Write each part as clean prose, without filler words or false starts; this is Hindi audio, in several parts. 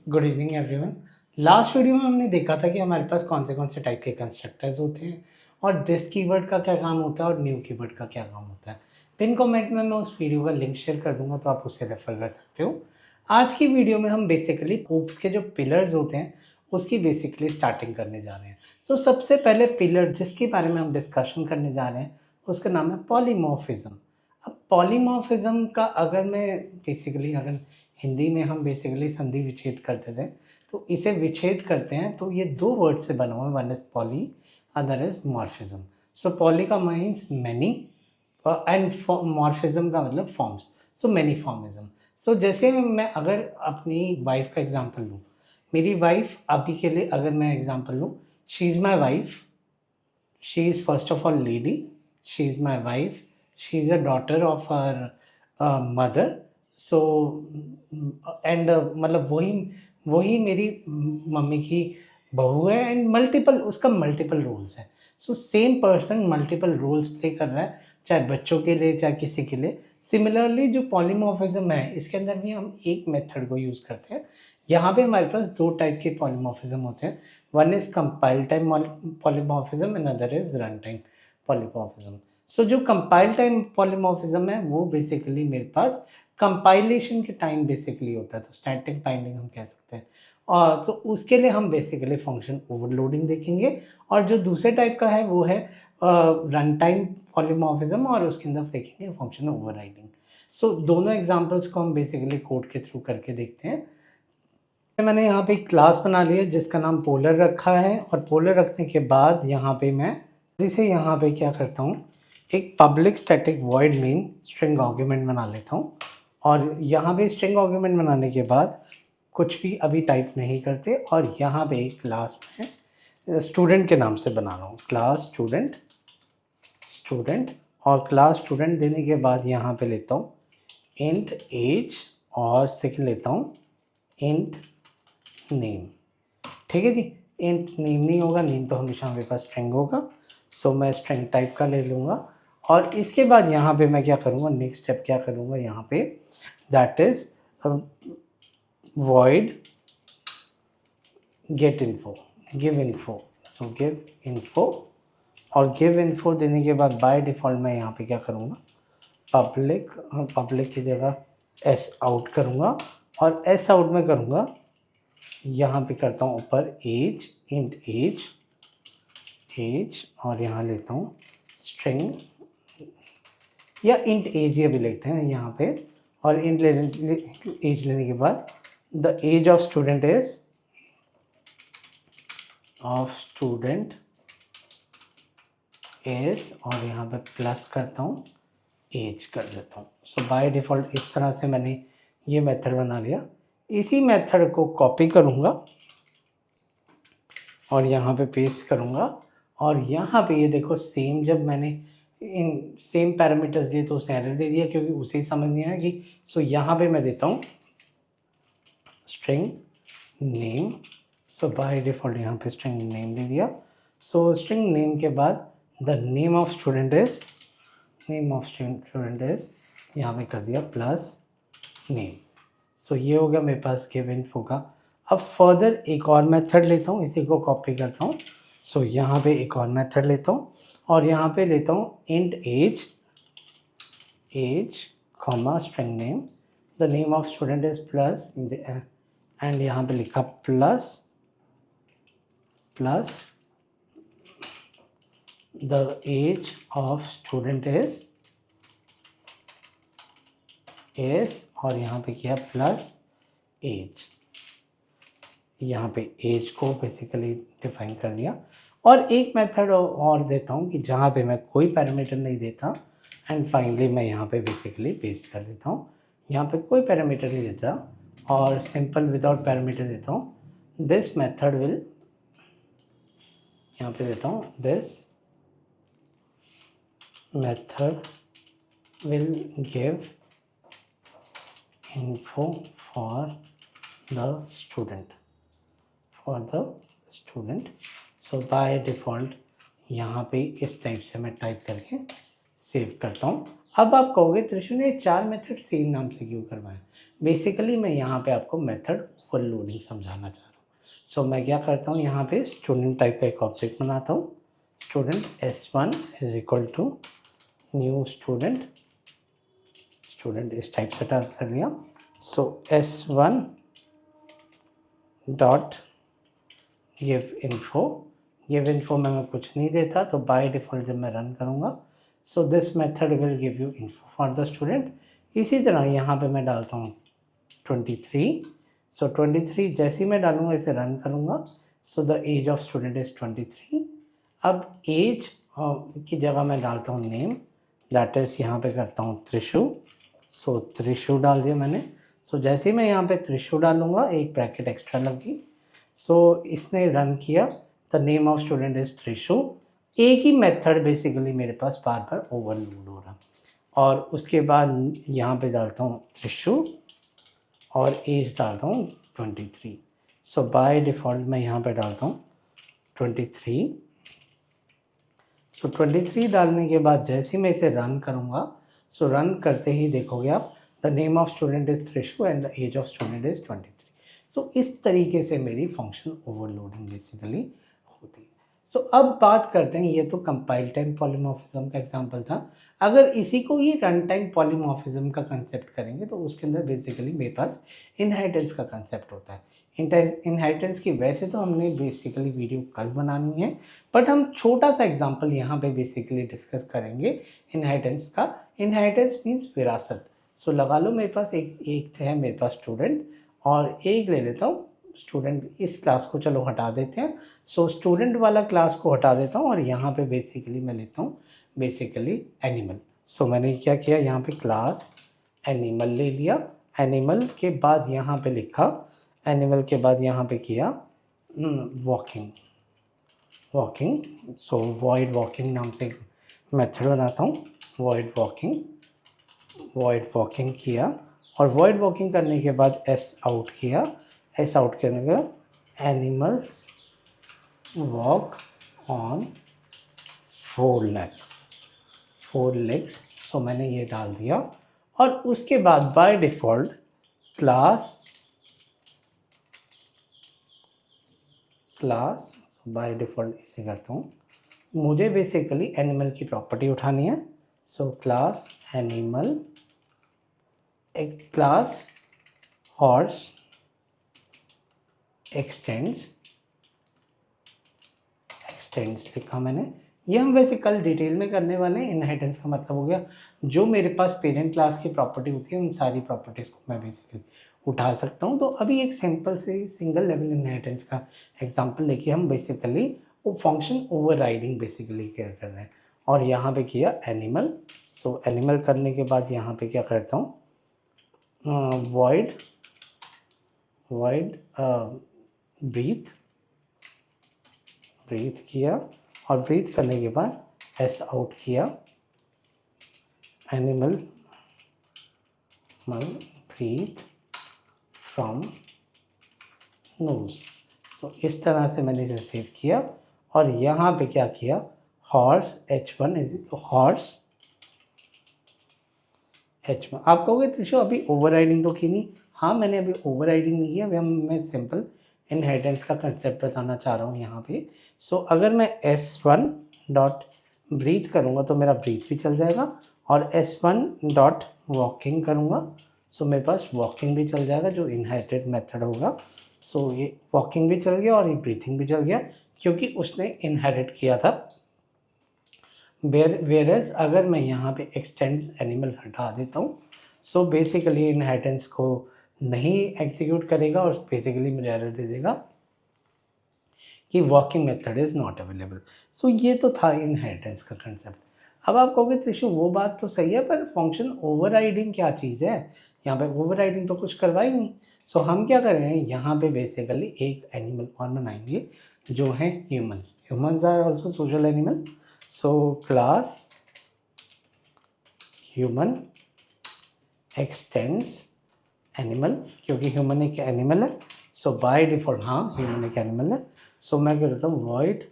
Good evening everyone. Last video में हमने देखा था कि हमारे पास कौन से टाइप के कंस्ट्रक्टर्स होते हैं और दिस कीवर्ड का क्या काम होता है और न्यू कीवर्ड का क्या काम होता है। पिन कमेंट में मैं उस वीडियो का लिंक शेयर कर दूंगा, तो आप उससे रेफर कर सकते हो। आज की वीडियो में हम बेसिकली हूप्स के जो पिलर्स होते हैं उसकी बेसिकली स्टार्टिंग करने जा रहे हैं। तो सबसे पहले पिलर जिसके बारे में हम डिस्कशन करने जा रहे हैं उसका नाम है पॉलीमॉर्फिज्म। अब पॉलीमॉर्फिज्म का अगर हिंदी में हम बेसिकली संधि विच्छेद करते थे, तो इसे विच्छेद करते हैं तो ये दो वर्ड से बना हुआ है, one is poly, other is morphism. So poly का मीन्स मैनी एंड मॉर्फिज्म का मतलब फॉर्म्स, सो मैनी फॉर्मिज्म। सो जैसे मैं अगर अपनी वाइफ का एग्जांपल लूँ, मेरी वाइफ अभी के लिए अगर मैं एग्जांपल लूँ, she is my wife, she is first of all lady, she is my wife, she is a daughter of her mother. So and मतलब वही वही मेरी मम्मी की बहू है एंड मल्टीपल उसका मल्टीपल रोल्स है। So same person multiple roles play कर रहा है, चाहे बच्चों के लिए चाहे किसी के लिए। सिमिलरली जो पॉलीमॉर्फिज्म है इसके अंदर भी हम एक मेथड को यूज़ करते हैं। यहाँ पे हमारे पास दो टाइप के पॉलीमॉर्फिज्म होते हैं, one is compile time polymorphism and other is run time polymorphism. So जो कंपाइल टाइम पॉलीमॉर्फिज्म है वो बेसिकली मेरे पास कंपाइलेशन के टाइम बेसिकली होता है, तो स्टैटिक बाइंडिंग हम कह सकते हैं। और तो उसके लिए हम बेसिकली फंक्शन ओवरलोडिंग देखेंगे। और जो दूसरे टाइप का है वो है रन टाइम पॉलीमॉर्फिज्म, और उसके अंदर देखेंगे फंक्शन ओवरराइडिंग। सो दोनों एग्जांपल्स को हम बेसिकली कोड के थ्रू करके देखते हैं। मैंने यहाँ पे एक क्लास बना लिया जिसका नाम पोलर रखा है, और पोलर रखने के बाद यहाँ पे मैं जैसे यहाँ पे क्या करता हूँ, एक public static void main string argument बना लेता हूँ। और यहाँ पे स्ट्रिंग आर्गुमेंट बनाने के बाद कुछ भी अभी टाइप नहीं करते, और यहाँ पे एक क्लास में स्टूडेंट के नाम से बना रहा हूँ, क्लास स्टूडेंट स्टूडेंट। और क्लास स्टूडेंट देने के बाद यहाँ पे लेता हूँ इंट एज, और सेकंड लेता हूँ इंट नेम। ठीक है जी, इंट नेम नहीं होगा, नेम तो हमेशा हमारे पास स्ट्रिंग होगा। सो मैं स्ट्रिंग टाइप का ले लूँगा। और इसके बाद यहाँ पे मैं क्या करूँगा, नेक्स्ट स्टेप क्या करूँगा यहाँ पे, that is void get info, give info। So give info, और give info देने के बाद बाय डिफ़ॉल्ट मैं यहाँ पे क्या करूँगा, पब्लिक की जगह s आउट करूँगा, और s आउट में करूँगा यहाँ पे करता हूँ ऊपर एज, इंट एज एज, और यहाँ लेता हूँ स्ट्रिंग या इंट एज ये भी लेते हैं यहाँ पे। और इंट एज लेने के बाद the age of student is और यहाँ पे प्लस करता हूँ एज कर देता हूँ। सो बाय डिफ़ॉल्ट इस तरह से मैंने ये मेथड बना लिया। इसी मेथड को कॉपी करूँगा और यहाँ पे पेस्ट करूँगा, और यहाँ पे ये देखो सेम, जब मैंने इन सेम पैरामीटर्स दिए तो उसने एरर दे दिया क्योंकि उसे ही समझ नहीं आया कि। सो यहाँ पे मैं देता हूँ string name. So by default यहाँ पे स्ट्रिंग नेम दे दिया। सो स्ट्रिंग नेम के बाद the name of student is यहाँ पे कर दिया प्लस नेम। सो ये हो गया मेरे पास गिव इन्फो का। अब फर्दर एक और मेथड लेता हूँ, इसी को कॉपी करता हूँ। सो यहाँ पे एक और मेथड लेता हूँ और यहाँ पे लेता हूँ int age comma string name, the name of student is plus and यहाँ पे लिखा plus the age of student is और यहाँ पे किया प्लस एज, यहाँ पे एज को बेसिकली डिफाइन कर दिया। और एक मेथड और देता हूँ कि जहाँ पे मैं कोई पैरामीटर नहीं देता, एंड फाइनली मैं यहाँ पे बेसिकली पेस्ट कर देता हूँ। यहाँ पे कोई पैरामीटर नहीं देता और सिंपल विदाउट पैरामीटर देता हूँ, दिस मेथड विल, यहाँ पे देता हूँ this method will give info for the student so by default यहाँ पे इस टाइप से मैं टाइप करके सेव करता हूँ। अब आप कहोगे त्रिशु ने चार मेथड सेम नाम से क्यों करवाया। बेसिकली मैं यहाँ पे आपको मेथड ओवरलोडिंग समझाना चाह रहा हूँ। सो मैं क्या करता हूँ, यहाँ पे स्टूडेंट टाइप का एक ऑब्जेक्ट बनाता हूँ। Student S1 is equal to new student, student इस टाइप से टाइप कर लिया। So S1 dot give info, give info में मैं कुछ नहीं देता, तो बाय डिफ़ॉल्ट जब मैं रन करूँगा so this method will give you info for the student. इसी तरह यहाँ पे मैं डालता हूँ 23। सो 23 जैसे ही मैं डालूँगा, इसे रन करूँगा, so the age of student is 23। अब एज की जगह मैं डालता हूँ नेम, दैट इज़ यहाँ पे करता हूँ त्रिशु। सो त्रिशु डाल दिया मैंने। सो जैसे ही मैं यहाँ पे त्रिशु डालूँगा, एक ब्रैकेट एक्स्ट्रा लगी। सो इसने रन किया, the name of student is Trishu. एक ही मेथड बेसिकली मेरे पास बार बार ओवरलोड हो रहा। और उसके बाद यहाँ पे डालता हूँ त्रिशु और एज डालता हूँ 23। सो बाय डिफ़ॉल्ट मैं यहाँ पे डालता हूँ 23। सो 23 डालने के बाद जैसे ही मैं इसे रन करूँगा, सो रन करते ही देखोगे आप, the name of student is Trishu and the age of student is 23। So इस तरीके से मेरी फंक्शन ओवरलोडिंग बेसिकली होती है। सो अब बात करते हैं, ये तो कंपाइल टाइम पॉलीमॉर्फिज्म का एग्जांपल था। अगर इसी को ही रन टाइम पॉलीमॉर्फिज्म का कंसेप्ट करेंगे तो उसके अंदर बेसिकली मेरे पास इनहेरिटेंस का कंसेप्ट होता है। इनहेरिटेंस की वैसे तो हमने बेसिकली वीडियो कल बनानी है, बट हम छोटा सा एग्जांपल यहाँ पे बेसिकली डिस्कस करेंगे इनहेरिटेंस का। इनहेरिटेंस मीन्स विरासत। सो लगा लो मेरे पास एक है मेरे पास स्टूडेंट, और एक ले लेता हूँ स्टूडेंट, इस क्लास को चलो हटा देते हैं। सो स्टूडेंट वाला क्लास को हटा देता हूँ और यहाँ पे बेसिकली मैं लेता हूँ बेसिकली एनिमल। सो मैंने क्या किया, यहाँ पे क्लास एनिमल ले लिया। एनिमल के बाद यहाँ पे लिखा, एनिमल के बाद यहाँ पे किया वॉकिंग, वॉकिंग। सो वॉइड वॉकिंग नाम से मेथड बनाता हूँ, वॉइड वॉकिंग, वॉइड वॉकिंग किया। और वॉइड वॉकिंग करने के बाद एस आउट किया। एस आउट करने के बाद एनिमल्स वॉक ऑन 4 लेग्स। सो मैंने ये डाल दिया। और उसके बाद by default class by default इसे करता हूँ, मुझे बेसिकली एनिमल की प्रॉपर्टी उठानी है। सो क्लास एनिमल, एक क्लास हॉर्स एक्सटेंड्स लिखा मैंने। ये हम वैसे कल डिटेल में करने वाले हैं। इनहेरिटेंस का मतलब हो गया जो मेरे पास पेरेंट क्लास की प्रॉपर्टी होती है, उन सारी प्रॉपर्टीज़ को मैं बेसिकली उठा सकता हूँ। तो अभी एक सिंपल से सिंगल लेवल इनहेरिटेंस का एग्जांपल लेके हम बेसिकली वो फंक्शन ओवरराइडिंग बेसिकली क्या कर रहे हैं। और यहाँ पे किया एनिमल। सो एनिमल करने के बाद यहाँ पे क्या करता हूँ, वॉइड ब्रीथ किया। और ब्रीथ करने के बाद एस आउट किया, एनिमल ब्रीथ फ्रॉम नोज। तो इस तरह से मैंने इसे सेव किया। और यहाँ पे क्या किया, horse H1 is horse H1। आप कहोगे त्रिशु अभी ओवरराइडिंग तो की नहीं। हाँ, मैंने अभी ओवरराइडिंग नहीं किया, मैं सिंपल इनहेरिटेंस का कंसेप्ट बताना चाह रहा हूँ यहाँ पे। सो अगर मैं S1 डॉट ब्रीथ करूँगा तो मेरा ब्रीथ भी चल जाएगा, और S1 डॉट वॉकिंग करूँगा सो मेरे पास वॉकिंग भी चल जाएगा, जो इनहेरिटेड मेथड होगा। सो ये वॉकिंग भी चल गया और ये ब्रीथिंग भी चल गया, क्योंकि उसने इनहेरिट किया था। वेयरएज अगर मैं यहाँ पे एक्सटेंड्स एनिमल हटा देता हूँ, सो बेसिकली इनहेरिटेंस को नहीं एग्जीक्यूट करेगा और बेसिकली मुझे एरर दे देगा कि walking method is not available. So ये तो था इनहेरिटेंस का कंसेप्ट। अब आप कहोगे त्रिशु वो बात तो सही है, पर फंक्शन ओवरराइडिंग क्या चीज़ है, यहाँ पे ओवरराइडिंग तो कुछ करवा ही नहीं। सो हम क्या कर रहे हैं, यहाँ पे बेसिकली एक एनिमल और बनाएंगे जो है humans. Humans are also social animal. So class human extends animal, क्योंकि ह्यूमन एक एनिमल है। सो बाय डिफ़ॉल्ट हाँ ह्यूमन एक एनिमल है। सो मैं क्या करता हूँ, void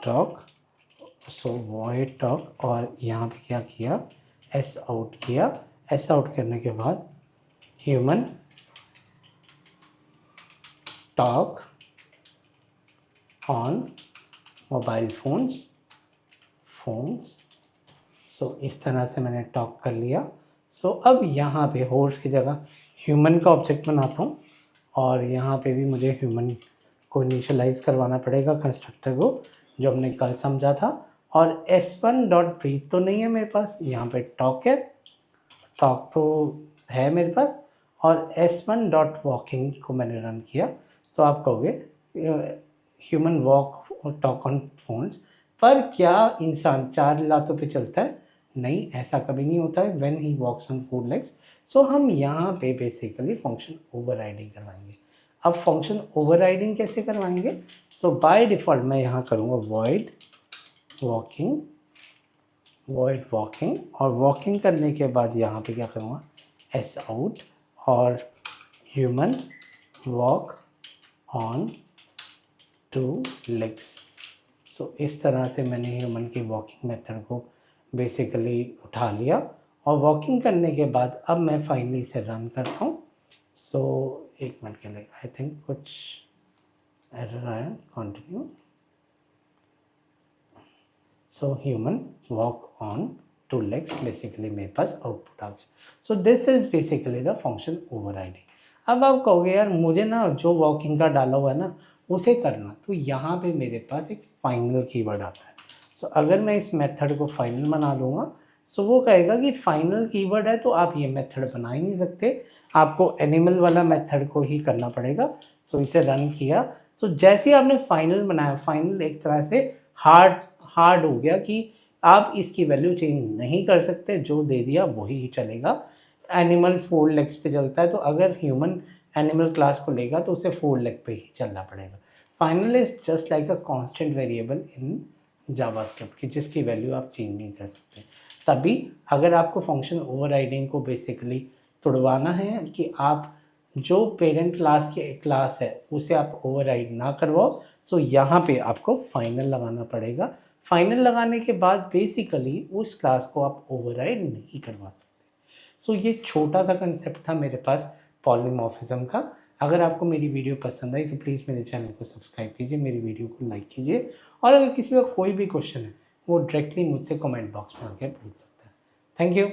talk. So void talk और यहाँ पे क्या किया, एस आउट किया। एस आउट करने के बाद human talk on mobile phones. So इस तरह से मैंने टॉक कर लिया। सो अब यहाँ पे होस्ट की जगह ह्यूमन का ऑब्जेक्ट बनाता हूँ और यहाँ पे भी मुझे ह्यूमन को इनिशियलाइज करवाना पड़ेगा कंस्ट्रक्टर को, जो हमने कल समझा था। और s1.breathe तो नहीं है मेरे पास, यहाँ पे टॉक है, टॉक तो है मेरे पास, और s1.walking को मैंने रन किया तो आप कहोगे ह्यूमन वॉक और टॉक ऑन फोन्स। पर क्या इंसान 4 लातों पे चलता है? नहीं, ऐसा कभी नहीं होता है when he walks on 4 legs. So हम यहाँ पे बेसिकली फंक्शन ओवरराइडिंग करवाएंगे। अब फंक्शन ओवरराइडिंग कैसे करवाएंगे? सो बाय डिफ़ॉल्ट मैं यहाँ करूँगा वॉइड वॉकिंग और वॉकिंग करने के बाद यहाँ पे क्या करूँगा, एस आउट और ह्यूमन वॉक ऑन 2 लेग्स। सो इस तरह से मैंने ह्यूमन की वॉकिंग मेथड को बेसिकली उठा लिया और वॉकिंग करने के बाद अब मैं फाइनली इसे रन करता हूँ। सो एक मिनट के लिए, आई थिंक कुछ एरर आया, continue. So human walk on 2 legs, basically मेरे पास आउटपुट आ गया। So this is basically the function overriding. अब आप कहोगे यार मुझे ना जो वॉकिंग का डाला हुआ है ना उसे करना, तो यहाँ पे मेरे पास एक फाइनल कीवर्ड आता है। सो अगर मैं इस मेथड को फाइनल बना दूंगा, सो वो कहेगा कि फाइनल कीवर्ड है तो आप ये मेथड बना ही नहीं सकते, आपको एनिमल वाला मेथड को ही करना पड़ेगा। सो इसे रन किया, सो जैसे ही आपने फाइनल बनाया, फाइनल एक तरह से हार्ड हो गया कि आप इसकी वैल्यू चेंज नहीं कर सकते, जो दे दिया वही चलेगा। एनिमल 4 लेग्स पे चलता है, तो अगर ह्यूमन एनिमल क्लास को लेगा तो उसे 4 लेग पे ही चलना पड़ेगा। Final is just like a constant variable in JavaScript की, जिसकी वैल्यू आप चेंज नहीं कर सकते। तभी अगर आपको फंक्शन ओवरराइडिंग को बेसिकली तोड़वाना है कि आप जो पेरेंट क्लास की क्लास है उसे आप ओवरराइड ना करवाओ, सो यहाँ पे आपको फाइनल लगाना पड़ेगा। फाइनल लगाने के बाद बेसिकली उस क्लास को आप ओवरराइड नहीं करवा सकते। सो ये छोटा सा कंसेप्ट था मेरे पास पॉलीमॉर्फिज्म का। अगर आपको मेरी वीडियो पसंद आई तो प्लीज़ मेरे चैनल को सब्सक्राइब कीजिए, मेरी वीडियो को लाइक कीजिए, और अगर किसी का कोई भी क्वेश्चन है वो डायरेक्टली मुझसे कमेंट बॉक्स में आके पूछ सकता है। Thank you.